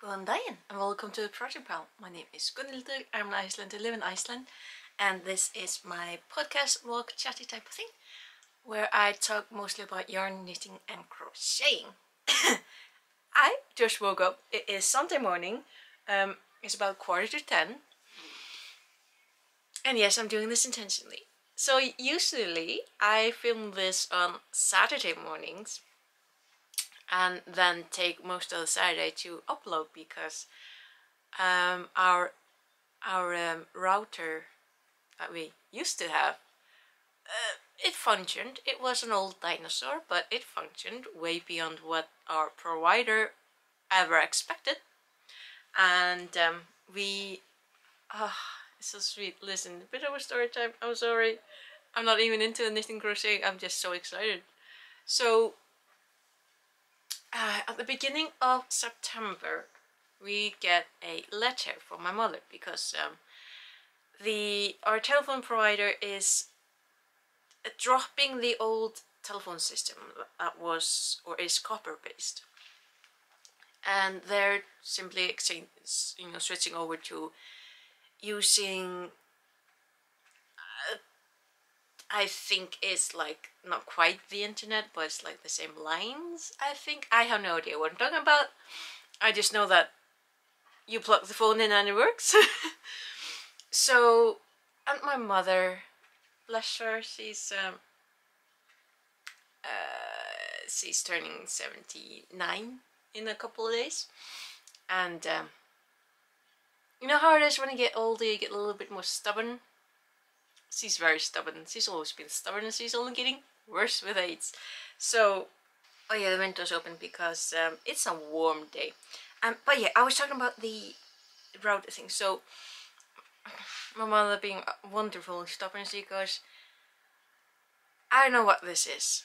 Góðan daginn and welcome to the Project Pal. My name is Gunnildur, I'm an Icelander, live in Iceland, and this is my podcast, vlog, chatty type of thing, where I talk mostly about yarn, knitting and crocheting. I just woke up, it is Sunday morning, it's about 9:45, and yes, I'm doing this intentionally. So usually I film this on Saturday mornings and then take most of the Saturday to upload because our router that we used to have, it functioned. It was an old dinosaur, but it functioned way beyond what our provider ever expected. And it's so sweet. Listen, a bit of a story time. I'm sorry, I'm not even into knitting crochet. I'm just so excited. So at the beginning of September, we get a letter from my mother because our telephone provider is dropping the old telephone system that was or is copper based, and they're simply switching over to using I think it's like not quite the internet, but it's like the same lines. I have no idea what I'm talking about. I just know that you plug the phone in and it works. So, and my mother, bless her, she's turning 79 in a couple of days, and you know how it is when you get older, you get a little bit more stubborn. She's very stubborn. She's always been stubborn, and she's only getting worse with age. So, oh yeah, the window's open because it's a warm day. But yeah, I was talking about the router thing. So, my mother being wonderful and stubborn, she goes, I don't know what this is.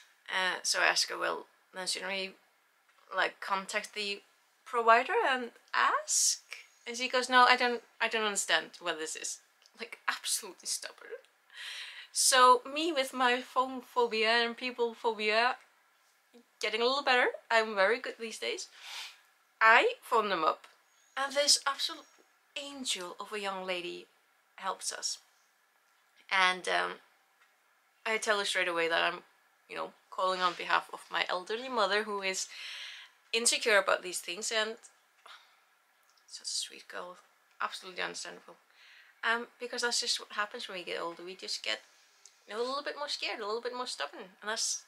So I ask her, well, then shouldn't we like contact the provider and ask? And she goes, no, I don't understand what this is. Like, absolutely stubborn. So me with my phone phobia and people phobia getting a little better. I'm very good these days. I phone them up, and this absolute angel of a young lady helps us. And I tell her straight away that I'm, calling on behalf of my elderly mother who is insecure about these things, and such a sweet girl, absolutely understandable. Because that's just what happens when we get older. We just get a little bit more scared, a little bit more stubborn, and it's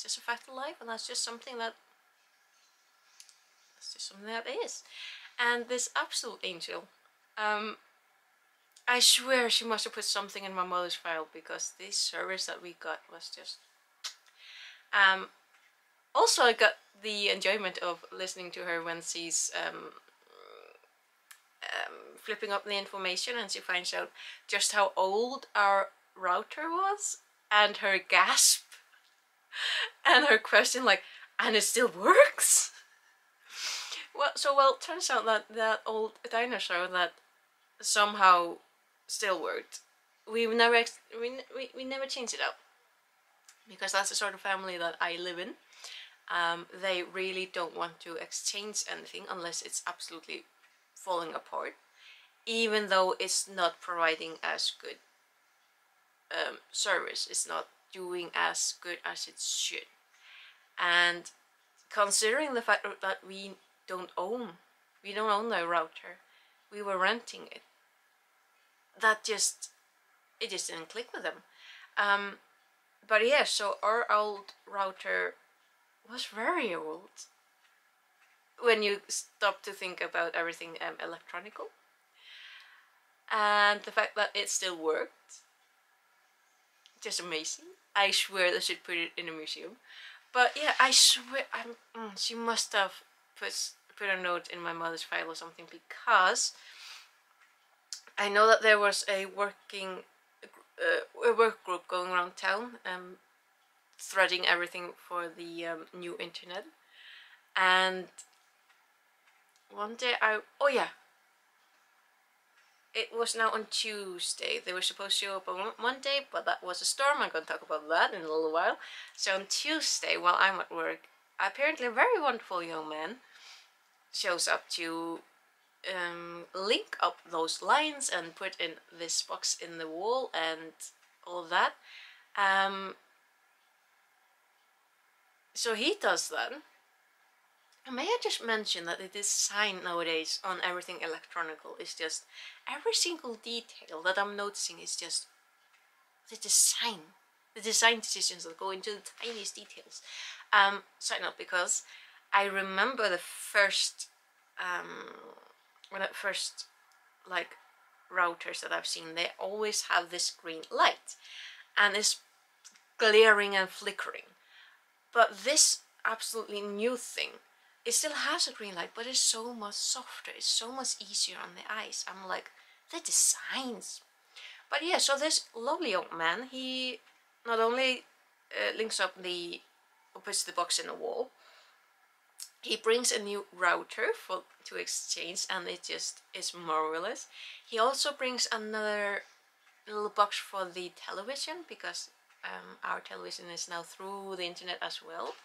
just a fact of life, and that's just something that is. And this absolute angel, I swear she must have put something in my mother's file, because the service that we got was just also I got the enjoyment of listening to her when she's flipping up the information, and she finds out just how old our router was, and her gasp and her question like, and it still works? Well, it turns out that that old dinosaur that somehow still worked, we never changed it out, because that's the sort of family that I live in. They really don't want to exchange anything unless it's absolutely falling apart, even though it's not providing as good service. It's not doing as good as it should. And considering the fact that we don't own the router, we were renting it, it just didn't click with them. But yeah, so our old router was very old when you stop to think about everything electronical, and the fact that it still worked, just amazing. I swear they should put it in a museum. But yeah, I swear she must have put a note in my mother's file or something, because I know that there was a work group going around town, threading everything for the new internet. And one day it was now on Tuesday. They were supposed to show up on Monday, but that was a storm. I'm going to talk about that in a little while. So on Tuesday, while I'm at work, apparently a very wonderful young man shows up to link up those lines and put in this box in the wall and all of that. So he does that. And may I just mention that the design nowadays on everything electronical is just, every single detail that I'm noticing is just the design decisions that go into the tiniest details. Side note, because I remember the first when at first, like, routers that I've seen, they always have this green light and it's glaring and flickering. But this absolutely new thing, it still has a green light, but it's so much softer, it's so much easier on the eyes. I'm like, the designs. But yeah, so this lovely old man, he not only links up puts the box in the wall, he brings a new router to exchange, and it just is marvelous. He also brings another little box for the television, because our television is now through the internet as well,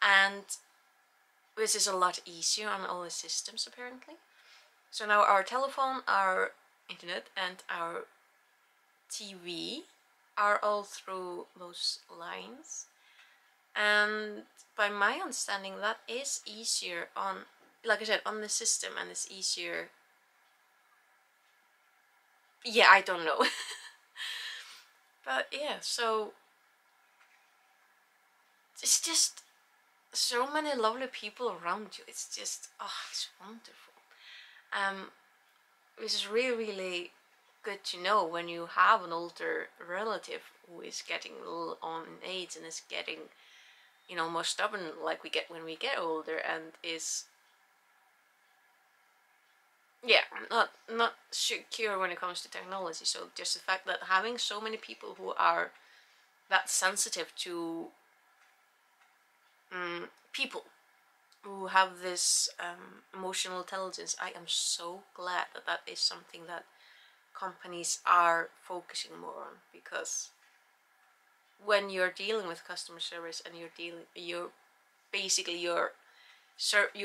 and this is a lot easier on all the systems apparently. So now our telephone, our internet, and our TV are all through those lines. And by my understanding, that is easier on, like I said, on the system, and it's easier. Yeah, I don't know. But yeah, so it's just so many lovely people around you. It's just, oh, it's wonderful. This is really, really good to know when you have an older relative who is getting a little on in age and is getting, you know, more stubborn, like we get when we get older, and is, yeah, not secure when it comes to technology. So just the fact that having so many people who are that sensitive to people, who have this emotional intelligence, I am so glad that that is something that companies are focusing more on, because when you're dealing with customer service and you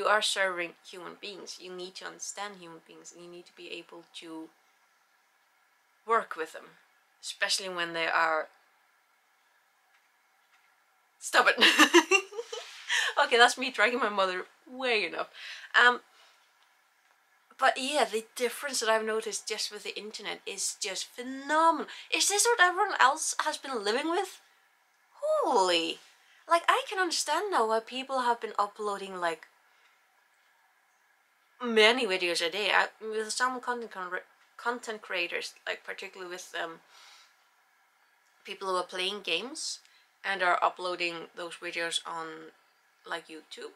are serving human beings, you need to understand human beings, and you need to be able to work with them, especially when they are stubborn. Okay, that's me dragging my mother way enough. But yeah, the difference that I've noticed just with the internet is just phenomenal. Is this what everyone else has been living with? Holy! Like, I can understand now why people have been uploading like many videos a day. With some content creators, like particularly with people who are playing games and are uploading those videos on like YouTube.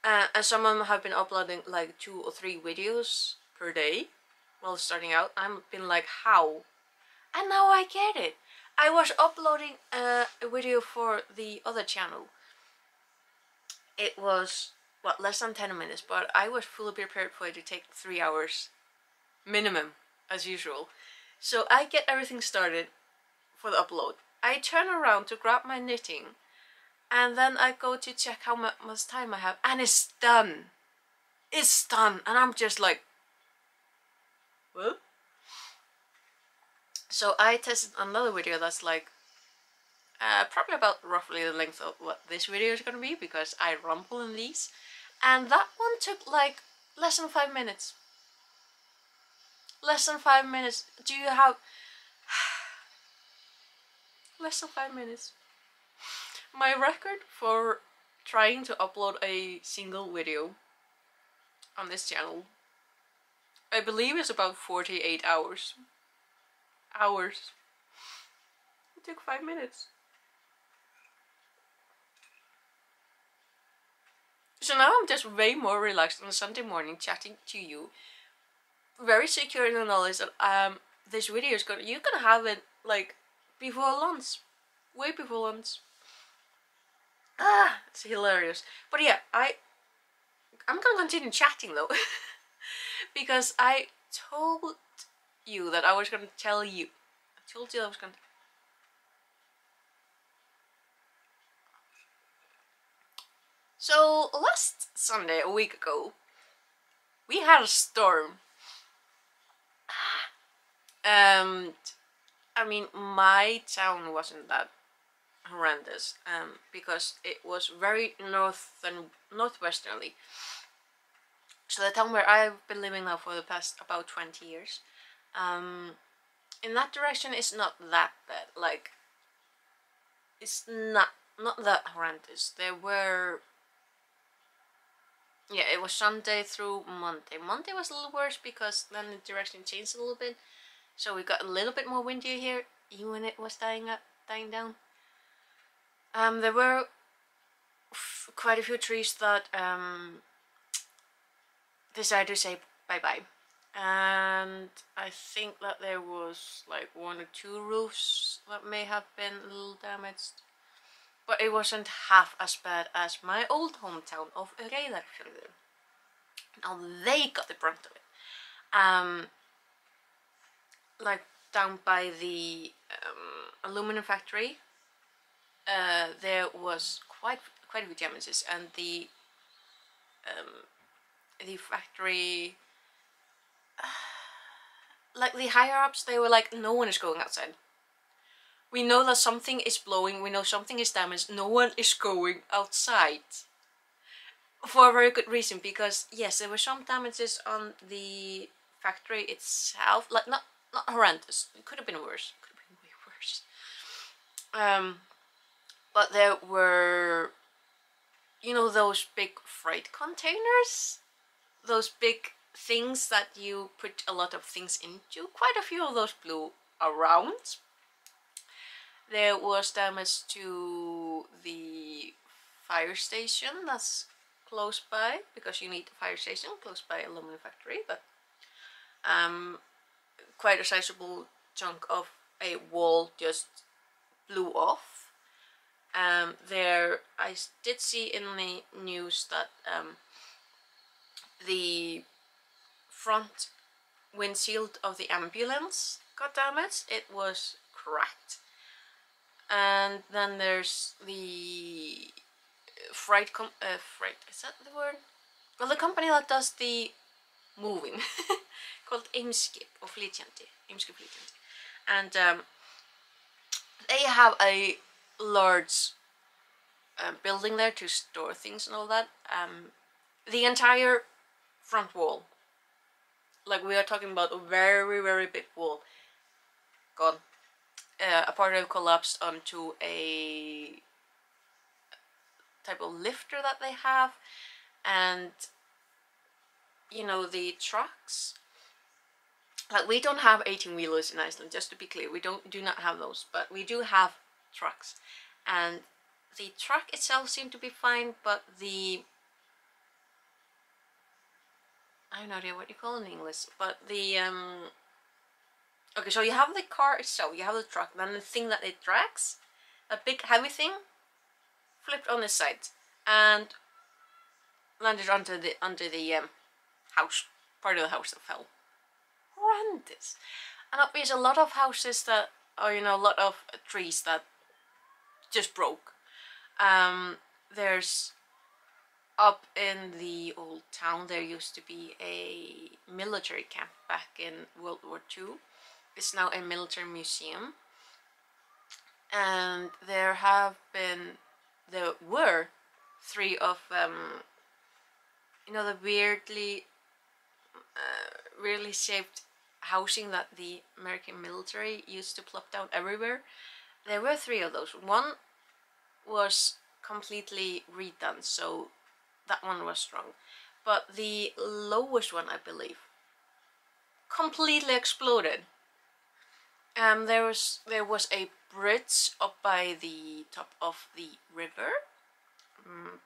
And some of them have been uploading like 2 or 3 videos per day while starting out. I've been like, how? And now I get it. I was uploading a video for the other channel. It was, what, less than 10 minutes, but I was fully prepared for it to take 3 hours minimum, as usual. So I get everything started for the upload. I turn around to grab my knitting, and then I go to check how much time I have, and it's done. It's done, and I'm just like, what? So I tested another video that's like probably about roughly the length of what this video is gonna be, because I rumble in these, and that one took like less than 5 minutes. Less than 5 minutes. Do you have less than 5 minutes? My record for trying to upload a single video on this channel, I believe, is about 48 hours. It took 5 minutes. So now I'm just way more relaxed on a Sunday morning chatting to you, very secure in the knowledge that this video is you're gonna have it like before lunch, way before lunch. It's hilarious. But yeah, I'm gonna continue chatting though, because I told you that I was gonna tell you. I told you I was gonna. So last Sunday, a week ago, we had a storm. And I mean, my town wasn't that horrendous, because it was very northwesterly. So the town where I've been living now for the past about 20 years, in that direction is not that bad. Like, it's not that horrendous. There were, yeah, it was Sunday through Monday. Monday was a little worse because then the direction changed a little bit, so we got a little bit more windy here, even when it was dying down. There were quite a few trees that decided to say bye-bye. And I think that there was like 1 or 2 roofs that may have been a little damaged. But it wasn't half as bad as my old hometown of Reyðarfjörður. Now they got the brunt of it. Like down by the aluminum factory, there was quite a few damages, and the factory, like the higher ups, they were like, no one is going outside. We know that something is blowing, we know something is damaged, no one is going outside. For a very good reason, because yes, there were some damages on the factory itself, like not horrendous, it could have been worse, it could have been way worse. But there were, you know, those big freight containers? Those big things that you put a lot of things into. Quite a few of those blew around. There was damage to the fire station that's close by, because you need a fire station close by a aluminum factory, but quite a sizable chunk of a wall just blew off. There, I did see in the news that the front windshield of the ambulance got damaged. It was cracked. And then there's the freight, is that the word? Well, the company that does the moving, called Eimskip og Flytjandi, and they have a large building there to store things and all that. The entire front wall, like we are talking about a very big wall, gone. A part of it collapsed onto a type of lifter that they have, and you know, the trucks, like we don't have 18-wheelers in Iceland, just to be clear, we do not have those, but we do have trucks, and the truck itself seemed to be fine, but the, I have no idea what you call it in English, but the okay, so you have the car itself, you have the truck, then the thing that it drags, a big heavy thing, flipped on its side and landed under the house, part of the house that fell. Horrendous. And obviously a lot of houses that, or you know, a lot of trees that just broke. There's, up in the old town, there used to be a military camp back in World War II. It's now a military museum, and there were 3 of you know, the weirdly shaped housing that the American military used to plop down everywhere. There were 3 of those. One was completely redone, so that one was strong, but the lowest one, I believe, completely exploded. There was a bridge up by the top of the river,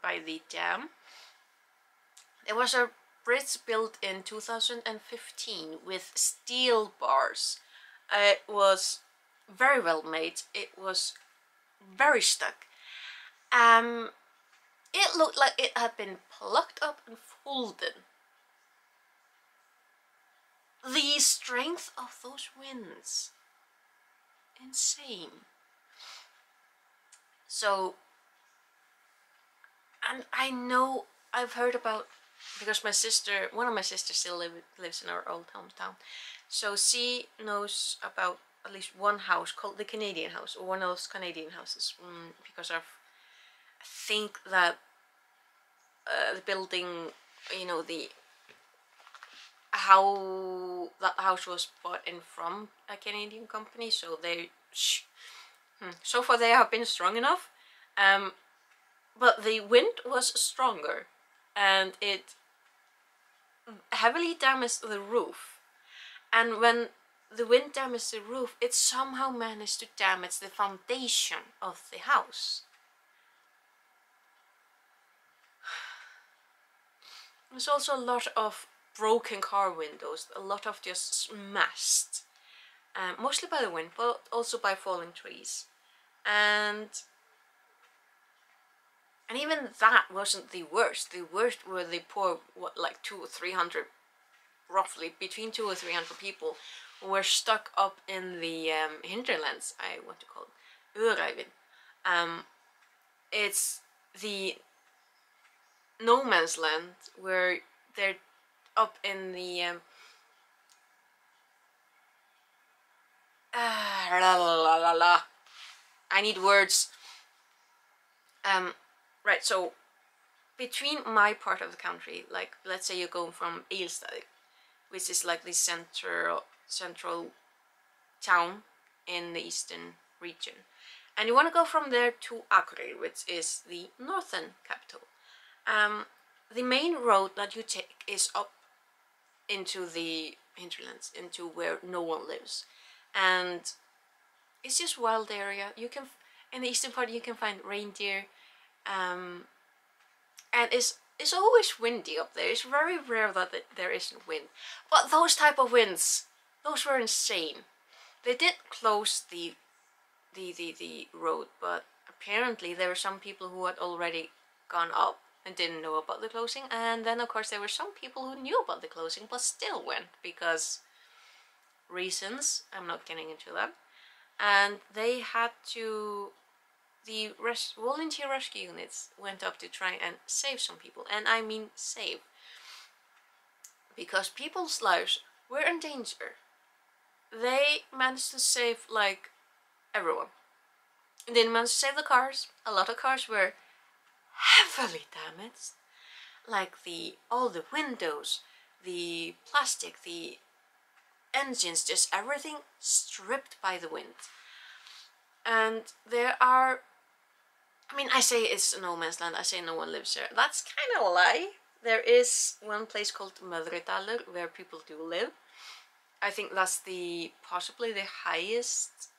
by the dam. There was a bridge built in 2015 with steel bars. It was very well made. It was very stuck. It looked like it had been plucked up and folded. The strength of those winds, insane. So And I know I've heard about, because my sister, one of my sisters still lives in our old hometown, so she knows about at least one house called the Canadian house, or one of those Canadian houses, because of, I think that the building, you know, the how that house was bought in from a Canadian company, so they so far they have been strong enough, but the wind was stronger and it heavily damaged the roof, and when the wind damaged the roof, it somehow managed to damage the foundation of the house. There's also a lot of broken car windows, a lot of just smashed, mostly by the wind, but also by falling trees. And even that wasn't the worst. The worst were the poor, what, like 200 or 300, roughly between 200 or 300 people who were stuck up in the hinterlands, I want to call it, Öræfin. It's the no man's land where they're up in the I need words. Right, so between my part of the country, like let's say you're going from Ilstad, which is like the central town in the eastern region, and you want to go from there to Akureyri, which is the northern capital. The main road that you take is up into the hinterlands, into where no one lives, and it's just wild area. You can, in the eastern part, you can find reindeer, and it's always windy up there. It's very rare that there isn't wind, but those type of winds, those were insane. They did close the road, but apparently there were some people who had already gone up and didn't know about the closing, and then of course there were some people who knew about the closing but still went because reasons, I'm not getting into that, and they had to, the volunteer rescue units went up to try and save some people, and I mean save, because people's lives were in danger. They managed to save like everyone. They didn't manage to save the cars. A lot of cars were heavily damaged, like all the windows, the plastic, the engines, just everything stripped by the wind. And there are, I mean, I say it's no man's land, I say no one lives there. That's kind of a lie. There is one place called Möðrudalur where people do live. I think that's possibly the highest,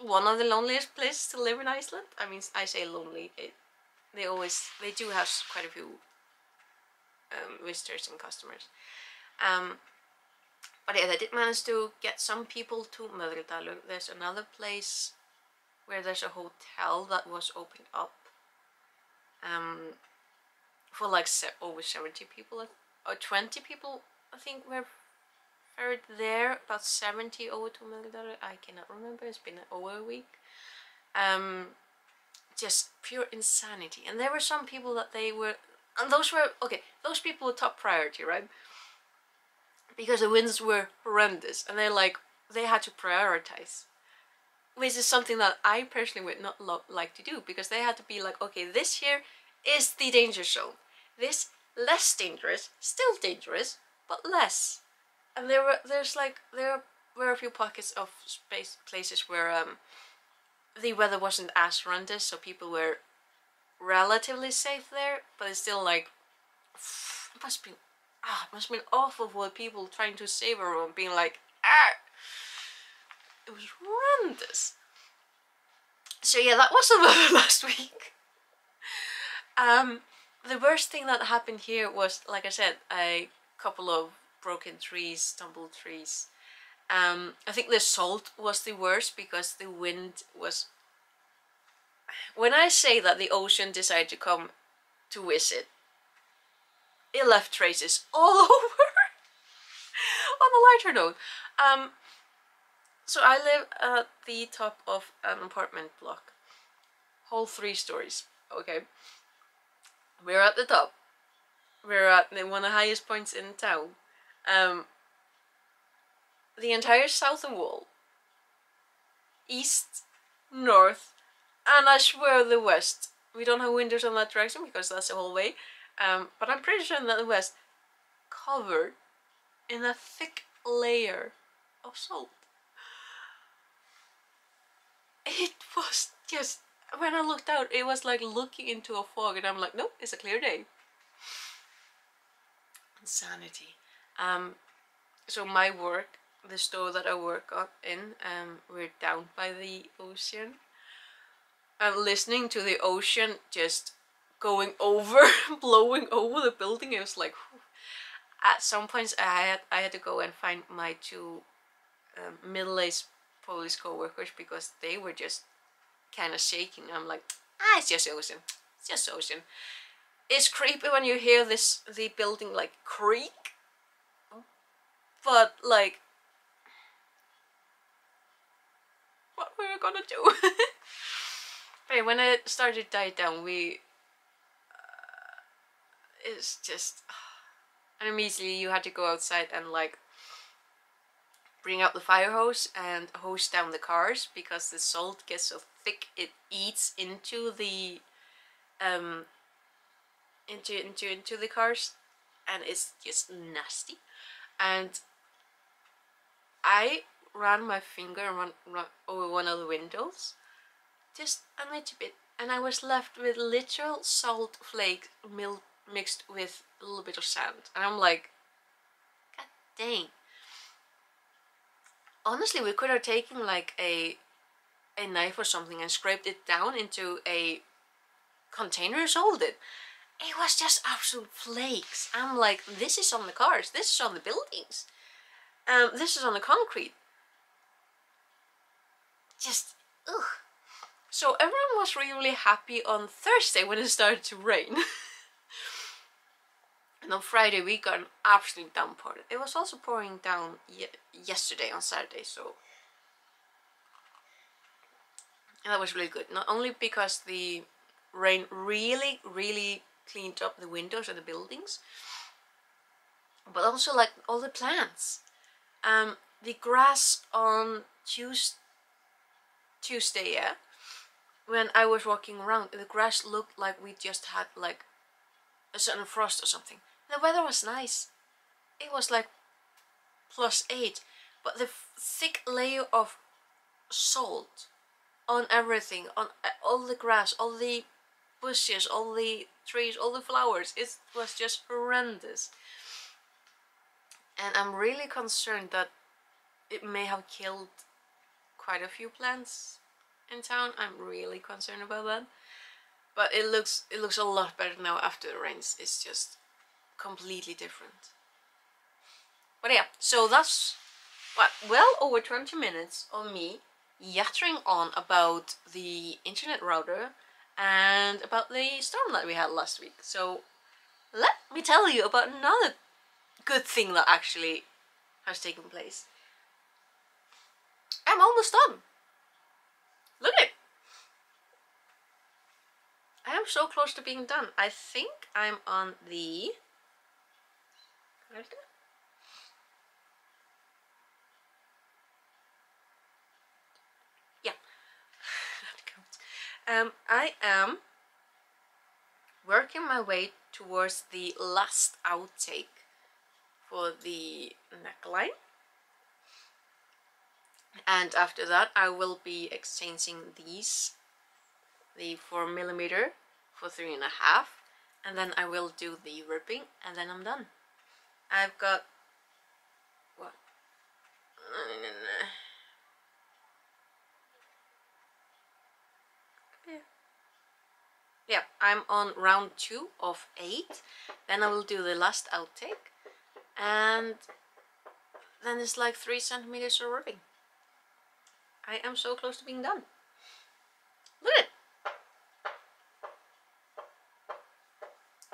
one of the loneliest places to live in Iceland. I mean, I say lonely. They do have quite a few visitors and customers. But yeah, they did manage to get some people to Möðrudalur. There's another place where there's a hotel that was opened up for like over 70 people, or 20 people, I think, were ferried there. About 70 over to Möðrudalur. I cannot remember. It's been over a week. Just pure insanity. And there were some people that they were, and those were, okay, those people were top priority, right? Because the winds were horrendous, and they had to prioritize, which is something that I personally would not like to do, because they had to be like, okay, this here is the danger zone. This less dangerous, still dangerous, but less. And there were a few pockets of places where the weather wasn't as horrendous, so people were relatively safe there. But it's still like, it must have been awful for people trying to save everyone, being like, it was horrendous. So yeah, that was the weather last week. The worst thing that happened here was, like I said, a couple of broken trees, tumbled trees. I think the salt was the worst, because the wind was, when I say that the ocean decided to come to visit, it left traces all over. On a lighter note, so I live at the top of an apartment block, whole 3 stories, Okay, we're at the top. We're at one of the highest points in town. The entire southern wall, east, north, and I swear the west. We don't have windows on that direction because that's the whole way. But I'm pretty sure that the west covered in a thick layer of salt. It was just, when I looked out, it was like looking into a fog, and I'm like, nope, it's a clear day. Insanity. So my work, the store that I work in, we're down by the ocean. And listening to the ocean just going over, blowing over the building, it was like, whew. At some points I had to go and find my two middle-aged Polish co-workers because they were just kind of shaking. I'm like, it's just ocean. It's just ocean. It's creepy when you hear the building like creak, but like, what were we gonna do? But when it started to die down, it's just, and immediately you had to go outside and like bring out the fire hose and hose down the cars because the salt gets so thick it eats into the into the cars, and it's just nasty. And I ran my finger run over one of the windows, just a little bit, and I was left with literal salt flakes mixed with a little bit of sand, and I'm like, god dang. Honestly, we could have taken like a knife or something and scraped it down into a container and sold it. It was just absolute flakes. I'm like, this is on the cars, this is on the buildings, this is on the concrete. Just, ugh. So everyone was really happy on Thursday when it started to rain. And on Friday we got an absolute downpour. It was also pouring down yesterday on Saturday, so. And that was really good. Not only because the rain really, really cleaned up the windows and the buildings, but also like all the plants. The grass on Tuesday, yeah, when I was walking around, the grass looked like we just had like a sudden frost or something. The weather was nice. It was like +8, but the thick layer of salt on everything, on all the grass, all the bushes, all the trees, all the flowers, it was just horrendous. And I'm really concerned that it may have killed quite a few plants in town. I'm really concerned about that. But it looks a lot better now after the rains. It's just completely different. But yeah, so that's what, well over 20 minutes of me yattering on about the internet router and about the storm that we had last week. So let me tell you about another good thing that actually has taken place. I'm almost done. Look at it. I am so close to being done. I think I'm on the... yeah. I am working my way towards the last outtake for the neckline. And after that I will be exchanging these, the 4mm for 3.5, and then I will do the ripping, and then I'm done. I've got what? Yeah, I'm on round 2 of 8. Then I will do the last outtake, and then it's like 3 centimeters of ripping. I am so close to being done. Look at it.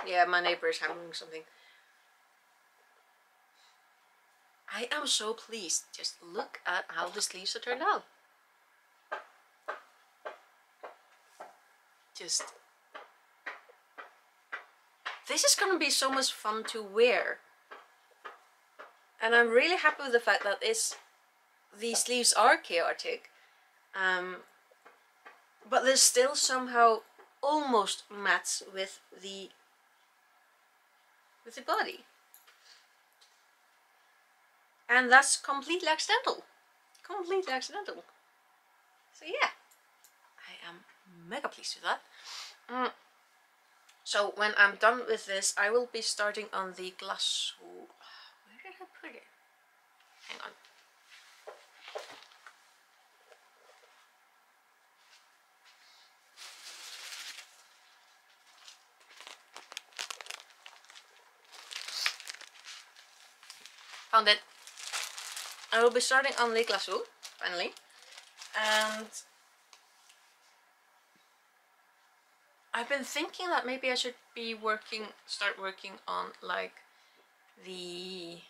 Yeah, my neighbor is hammering something. I am so pleased. Just look at how the sleeves have turned out. Just this is gonna be so much fun to wear. And I'm really happy with the fact that these sleeves are chaotic. But they still somehow almost match with the body. And that's completely accidental. Completely accidental. So yeah, I am mega pleased with that. So when I'm done with this, I will be starting on the glass. Where did I put it? Hang on. Found it. I will be starting on the glassou, finally. And I've been thinking that maybe I should be start working on like the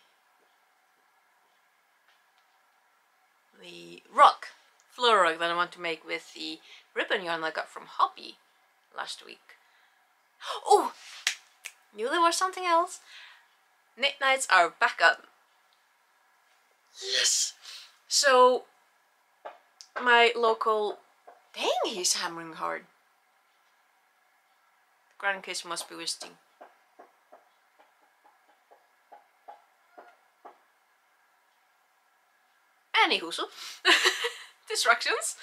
floor rug that I want to make with the ribbon yarn I got from Hobby last week. Oh! Knew there was something else. Knit nights are back up. Yes! So, my local... Dang, he's hammering hard. The grandkids must be visiting. Anywho, distractions.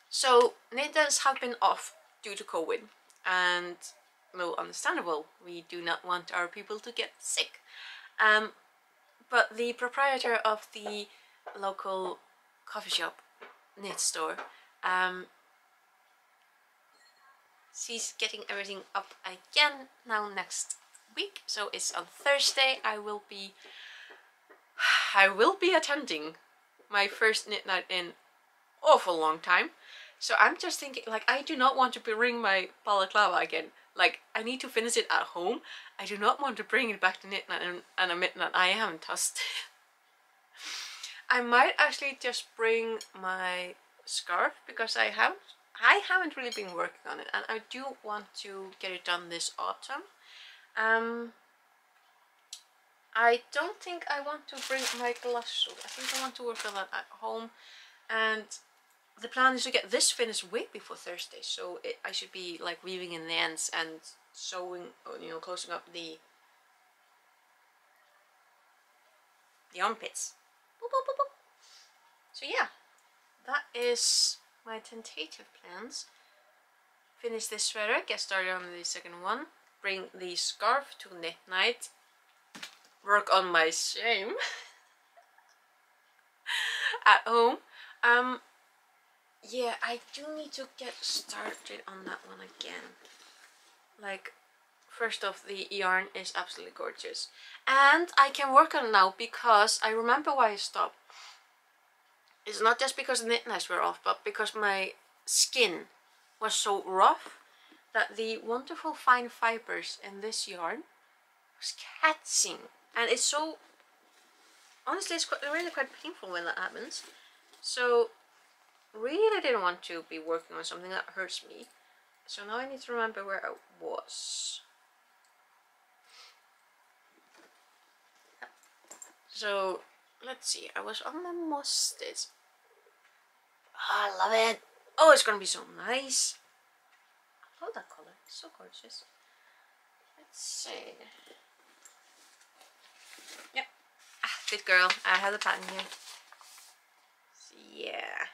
So knit nights have been off due to COVID, and well, understandable. We do not want our people to get sick. But the proprietor of the local coffee shop, knit store, she's getting everything up again now next week. So it's on Thursday. I will be attending my first knit night in awful long time. So I'm just thinking, like, I do not want to bring my balaclava again. Like, I need to finish it at home. I do not want to bring it back to knit night and admit that I haven't touched it. I might actually just bring my scarf because I haven't really been working on it, and I do want to get it done this autumn. I don't think I want to bring my glassou. I think I want to work on that at home, and the plan is to get this finished way before Thursday, so I should be like weaving in the ends and sewing, you know, closing up the armpits. Boop, boop, boop, boop. So yeah, that is my tentative plans. Finish this sweater, get started on the second one, bring the scarf to knit night, work on my seam at home. Yeah, I do need to get started on that one again. Like, first off, the yarn is absolutely gorgeous. And I can work on it now because I remember why I stopped. It's not just because the knit nights were off, but because my skin was so rough that the wonderful fine fibers in this yarn was catching. And it's so... honestly, it's really quite painful when that happens. So... really didn't want to be working on something that hurts me. So now I need to remember where I was. So let's see, I was on the mustard. Oh, I love it. Oh, it's gonna be so nice. I love that color, it's so gorgeous. Let's see. Yep. Ah, good girl. I have the pattern here. So, yeah.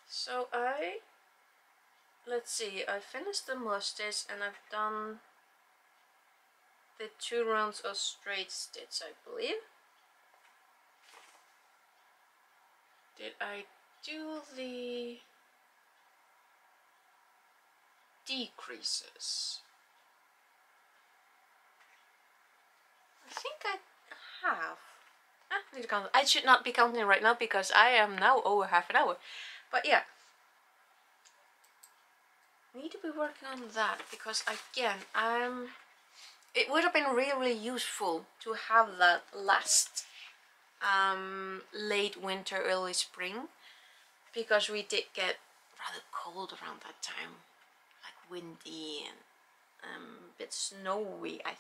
So let's see, I finished the mustache and I've done the 2 rounds of straight stitch, I believe. Did I do the decreases? I think I have. I need to count. I should not be counting right now because I am now over half an hour. But yeah, need to be working on that because again, it would have been really, really useful to have that last late winter, early spring, because we did get rather cold around that time, like windy and a bit snowy, I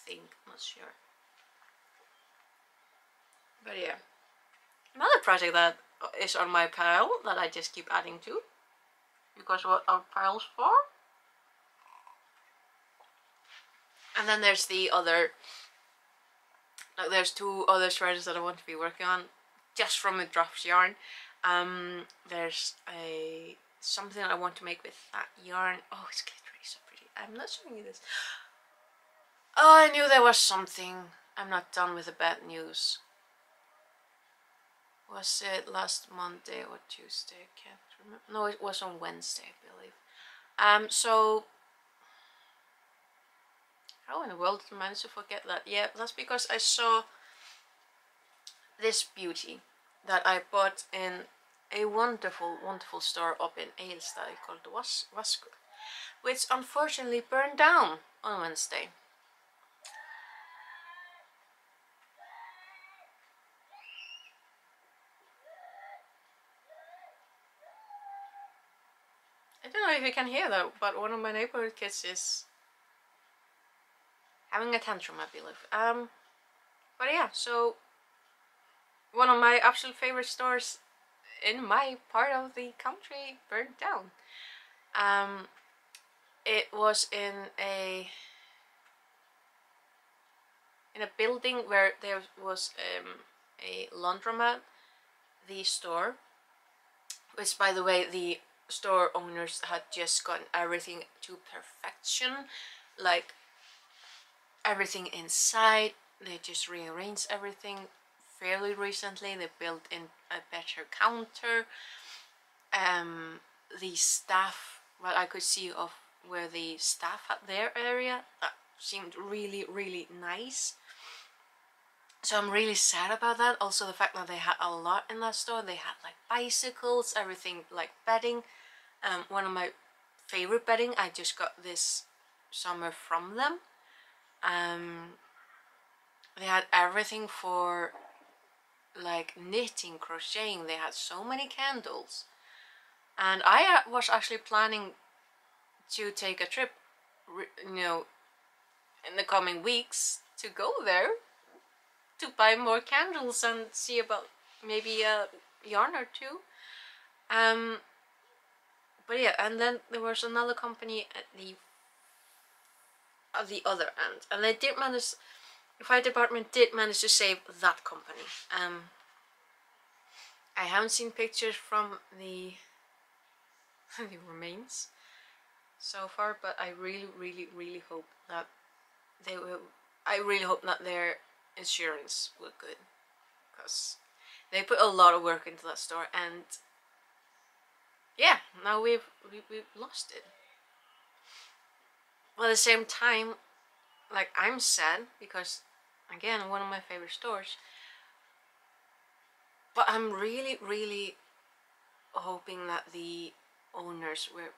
think, not sure. But yeah, another project that is on my pile that I just keep adding to, because what are piles for? And then there's the other, like there's 2 other threads that I want to be working on just from a draft yarn. There's something I want to make with that yarn. Oh, it's glittery, so pretty. I'm not showing you this. Oh, I knew there was something. I'm not done with the bad news. Was it last Monday or Tuesday? I can't remember. No, it was on Wednesday, I believe. So how in the world did I manage to forget that? Yeah, that's because I saw this beauty that I bought in a wonderful, wonderful store up in Eilstad called Vaskur, which unfortunately burned down on Wednesday. I don't know if you can hear that, but one of my neighborhood kids is having a tantrum, I believe. But yeah, so one of my absolute favorite stores in my part of the country burned down. It was in a building where there was a laundromat, the store, which by the way the store owners had just gotten everything to perfection, like everything inside. They just rearranged everything fairly recently. They built in a better counter. The staff, what I could see of where the staff had their area, that seemed really, really nice. So I'm really sad about that. Also the fact that they had a lot in that store. They had like bicycles, everything, like bedding. One of my favorite bedding I just got this summer from them. They had everything for like knitting, crocheting. They had so many candles. And I was actually planning to take a trip, you know, in the coming weeks to go there to buy more candles and see about maybe a yarn or 2. But yeah, and then there was another company at the other end, and they did manage. The fire department did manage to save that company. I haven't seen pictures from the the remains so far, but I really, really, really hope that they will. I really hope that their insurance was good, because they put a lot of work into that store, and yeah, now we've lost it. But at the same time, like, I'm sad because, again, one of my favorite stores. But I'm really, really hoping that the owners were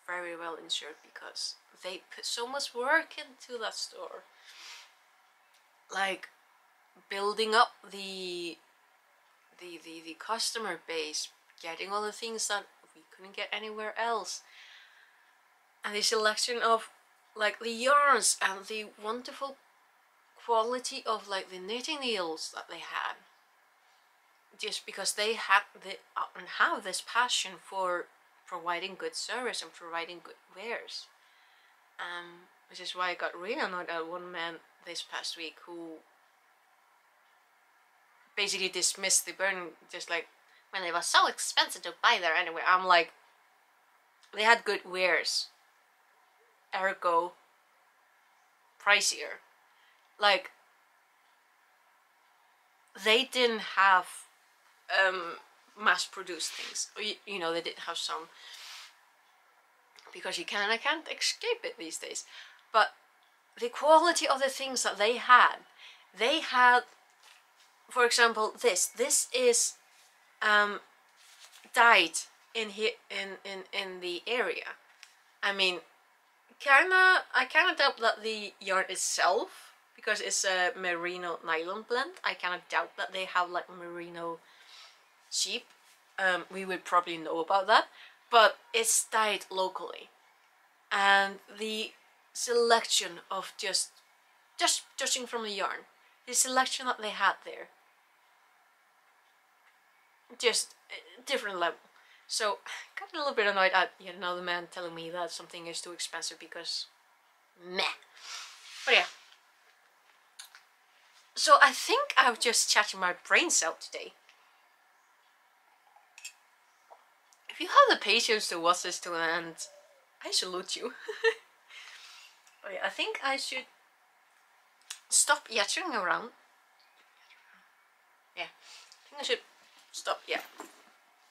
very well insured, because they put so much work into that store. Like, building up the customer base, getting all the things that we couldn't get anywhere else, and the selection of like the yarns and the wonderful quality of like the knitting needles that they had, just because they had and have this passion for providing good service and providing good wares. Which is why I got really annoyed at one man this past week who basically dismissed the burn, just like, when it was so expensive to buy there anyway. I'm like, they had good wares, ergo pricier. Like, they didn't have mass-produced things. You know, they did have some, because you can't escape it these days. But the quality of the things that they had, for example, this is dyed in here in the area. I mean, I kinda doubt that the yarn itself, because it's a merino nylon blend. I kind of doubt that they have like merino sheep. We would probably know about that, but it's dyed locally, and the selection of just judging from the yarn, the selection that they had there, just a different level. So got a little bit annoyed at yet another man telling me that something is too expensive because meh. But yeah. So I think I've just chatted my brains out today. If you have the patience to watch this to an end, I salute you. But yeah, I think I should stop yattering around. Yeah, I think I should stop. Yeah,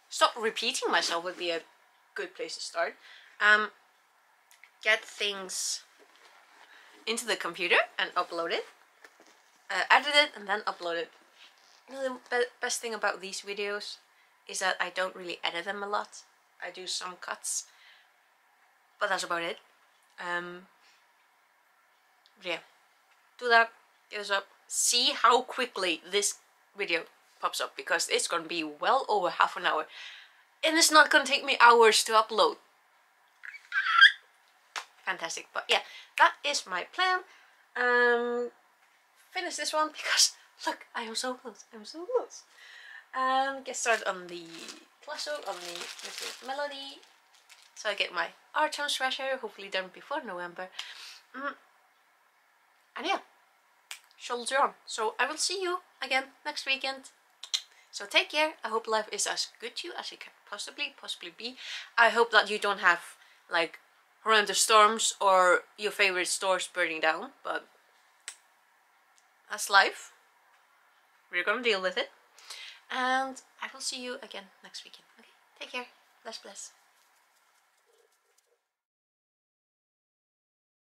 stop repeating myself would be a good place to start. Get things into the computer and upload it. Edit it and then upload it. You know, the best thing about these videos is that I don't really edit them a lot. I do some cuts, but that's about it. Yeah, do that, give us up, see how quickly this video pops up, because it's gonna be well over half an hour and it's not gonna take me hours to upload. Fantastic. But yeah, that is my plan. Finish this one because look, I am so close, I'm so close. Get started on the plush on the Mr. Melody, so I get my art tone sweater hopefully done before November. And yeah, soldier on. So I will see you again next weekend. So take care. I hope life is as good to you as it can possibly be. I hope that you don't have like horrendous storms or your favorite stores burning down, but that's life. We're gonna deal with it. And I will see you again next weekend. Okay, take care. Bless.